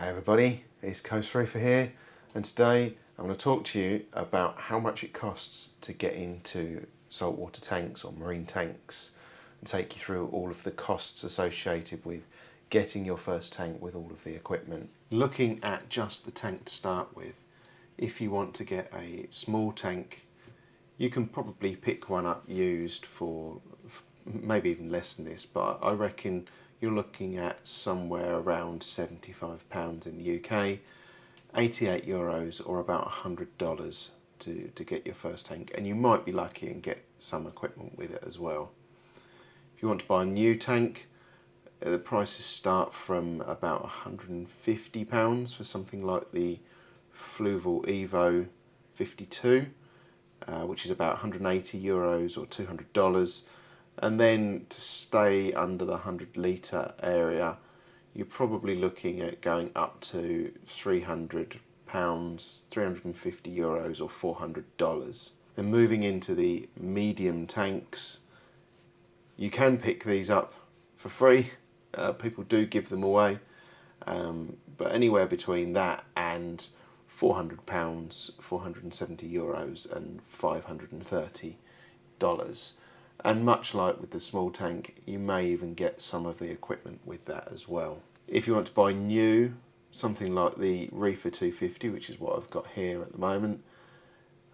Hey everybody, it's Coast Reefer here, and today I'm going to talk to you about how much it costs to get into saltwater tanks or marine tanks, and take you through all of the costs associated with getting your first tank with all of the equipment. Looking at just the tank to start with, if you want to get a small tank, you can probably pick one up used for maybe even less than this, but I reckon you're looking at somewhere around £75 in the UK, €88 or about $100 to get your first tank, and you might be lucky and get some equipment with it as well. If you want to buy a new tank, the prices start from about £150 for something like the Fluval Evo 52, which is about €180 or $200. And then to stay under the 100 litre area, you're probably looking at going up to £300, €350 or $400. Then moving into the medium tanks, you can pick these up for free. People do give them away, but anywhere between that and £400, €470 and $530. And much like with the small tank, you may even get some of the equipment with that as well. If you want to buy new, something like the Reefer 250, which is what I've got here at the moment,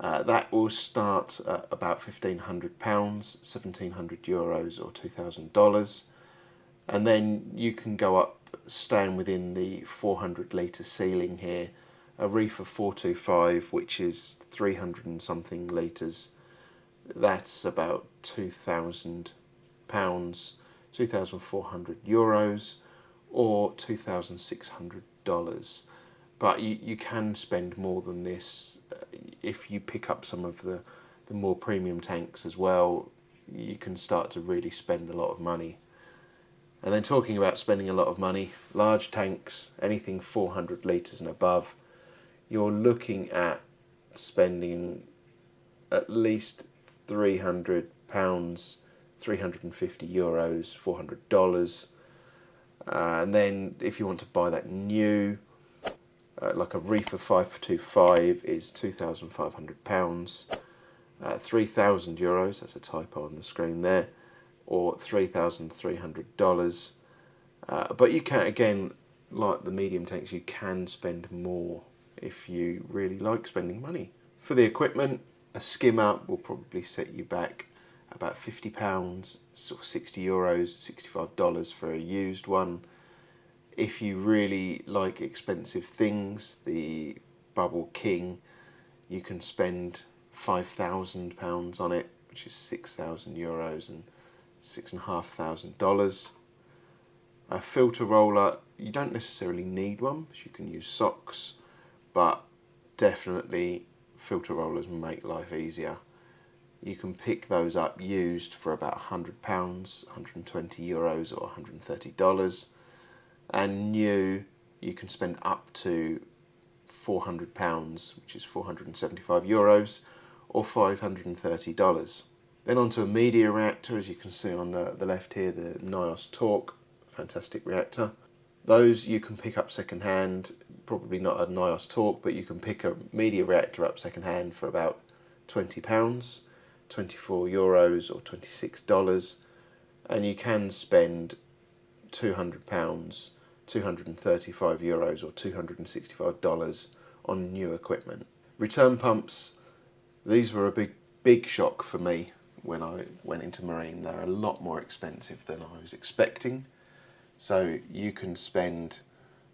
that will start at about £1,500, €1,700 or $2,000. And then you can go up, staying within the 400 litre ceiling here, a Reefer 425, which is 300 and something litres. That's about £2,000, €2,400 or $2,600. But you can spend more than this if you pick up some of the more premium tanks as well. You can start to really spend a lot of money. And then talking about spending a lot of money, large tanks, anything 400 litres and above, you're looking at spending at least £300, €350, $400. And then if you want to buy that new, like a Reefer 525 is £2,500, €3,000, that's a typo on the screen there, or $3,300. But you can, again, like the medium tanks, you can spend more if you really like spending money. For the equipment, a skimmer will probably set you back about £50, sort of €60, $65 for a used one. If you really like expensive things, the Bubble King, you can spend £5,000 on it, which is €6,000 and $6,500. A filter roller, you don't necessarily need one, because you can use socks, but definitely filter rollers make life easier. You can pick those up used for about £100, €120 or $130, and new you can spend up to £400, which is €475 or $530. Then onto a media reactor, as you can see on the left here, the NIOS Torque, fantastic reactor. Those you can pick up second hand, probably not a NIOS Torque, but you can pick a media reactor up second hand for about £20, €24 or $26, and you can spend £200, €235 or $265 on new equipment. Return pumps, these were a big shock for me when I went into marine. They're a lot more expensive than I was expecting. So you can spend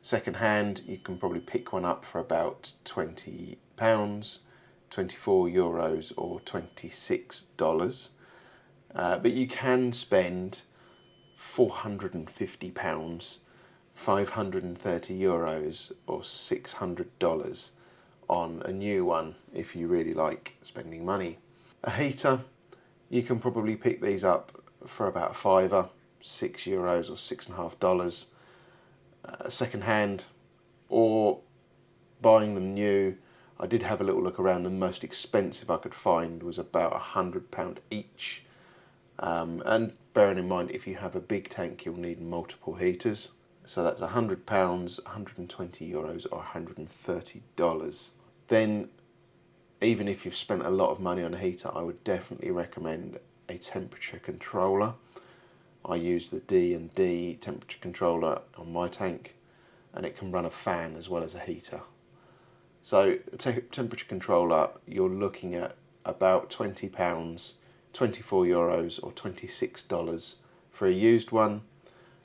second hand, you can probably pick one up for about £20, €24 or $26. But you can spend £450, €530 or $600 on a new one if you really like spending money. A heater, you can probably pick these up for about a fiver, €6 or $6.50, second hand, or buying them new. I did have a little look around. The most expensive I could find was about £100 each. And bearing in mind, if you have a big tank, you'll need multiple heaters. So that's £100, €120 or $130. Then even if you've spent a lot of money on a heater, I would definitely recommend a temperature controller. I use the D&D temperature controller on my tank, and it can run a fan as well as a heater. So a temperature controller, you're looking at about £20, €24 or $26 for a used one,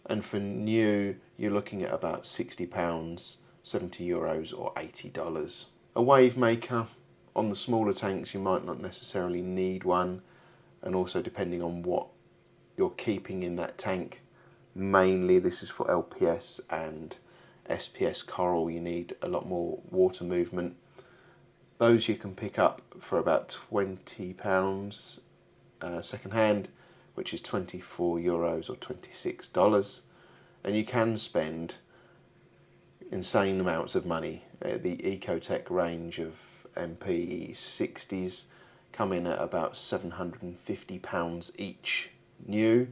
and for new you're looking at about £60, €70 or $80. A wave maker, on the smaller tanks you might not necessarily need one, and also depending on what you're keeping in that tank. Mainly this is for LPS and SPS coral, you need a lot more water movement. Those you can pick up for about £20 second hand, which is €24 or $26, and you can spend insane amounts of money. The Ecotech range of MP60s come in at about £750 each new,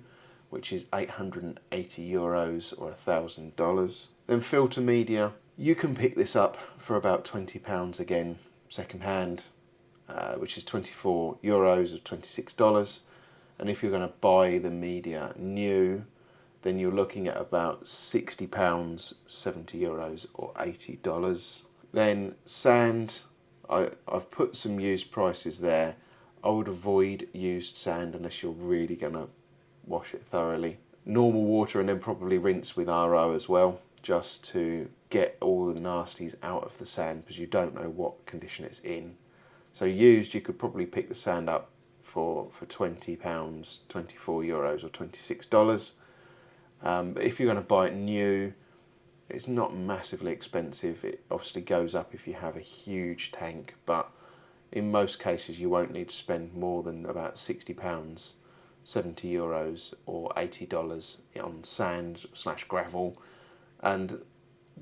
which is €880 or $1,000. Then filter media, you can pick this up for about £20 again second hand, which is €24 or $26. And if you're going to buy the media new, then you're looking at about £60, €70 or $80. Then sand, I've put some used prices there. I would avoid used sand unless you're really going to wash it thoroughly. Normal water, and then probably rinse with RO as well, just to get all the nasties out of the sand, because you don't know what condition it's in. So used, you could probably pick the sand up for £20, €24 or $26. But if you're going to buy it new, it's not massively expensive. It obviously goes up if you have a huge tank, but in most cases you won't need to spend more than about £60, €70 or $80 on sand / gravel, and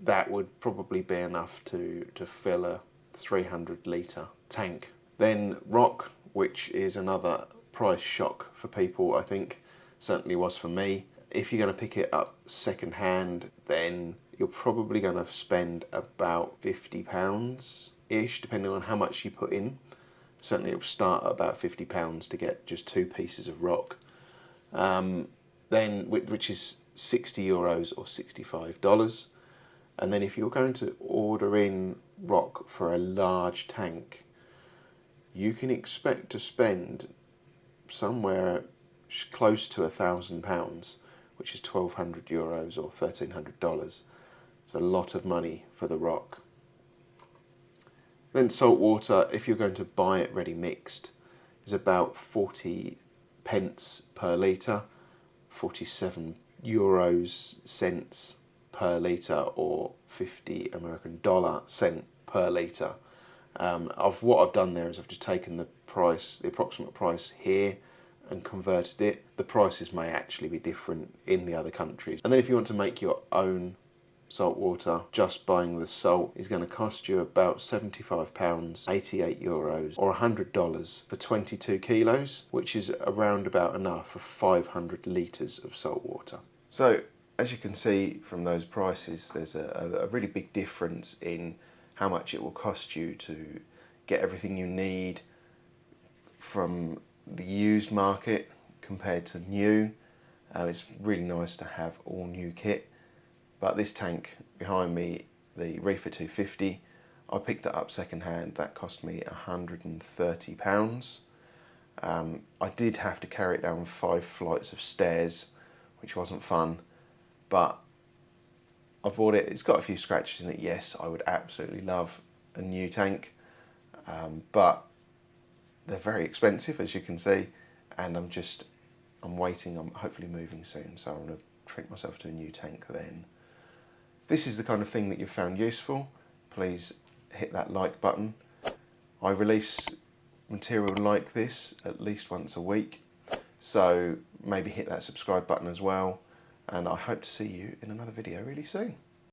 that would probably be enough to fill a 300 litre tank. Then rock, which is another price shock for people, I think, certainly was for me. If you're going to pick it up second hand, then you're probably going to spend about £50-ish, depending on how much you put in. Certainly it will start at about £50 to get just 2 pieces of rock. Then, which is €60 or $65. And then if you're going to order in rock for a large tank, you can expect to spend somewhere close to £1,000, which is €1,200 or $1,300. It's a lot of money for the rock. Then salt water, if you're going to buy it ready mixed, is about 40 pence per litre, 47 cents per litre, or 50 American dollar cent per litre. What I've done there is I've just taken the approximate price here and converted it. The prices may actually be different in the other countries. And then if you want to make your own salt water, just buying the salt is going to cost you about £75, €88 or $100 for 22 kilos, which is around about enough for 500 litres of salt water. So as you can see from those prices, there's a really big difference in how much it will cost you to get everything you need from the used market compared to new. It's really nice to have all new kit. But this tank behind me, the Reefer 250, I picked it up second hand. That cost me £130. I did have to carry it down 5 flights of stairs, which wasn't fun, but I bought it. It's got a few scratches in it. Yes, I would absolutely love a new tank, but they're very expensive, as you can see, and I'm waiting. I'm hopefully moving soon, so I'm going to treat myself to a new tank then. This is the kind of thing that you've found useful. Please hit that like button. I release material like this at least once a week, so maybe hit that subscribe button as well, and I hope to see you in another video really soon.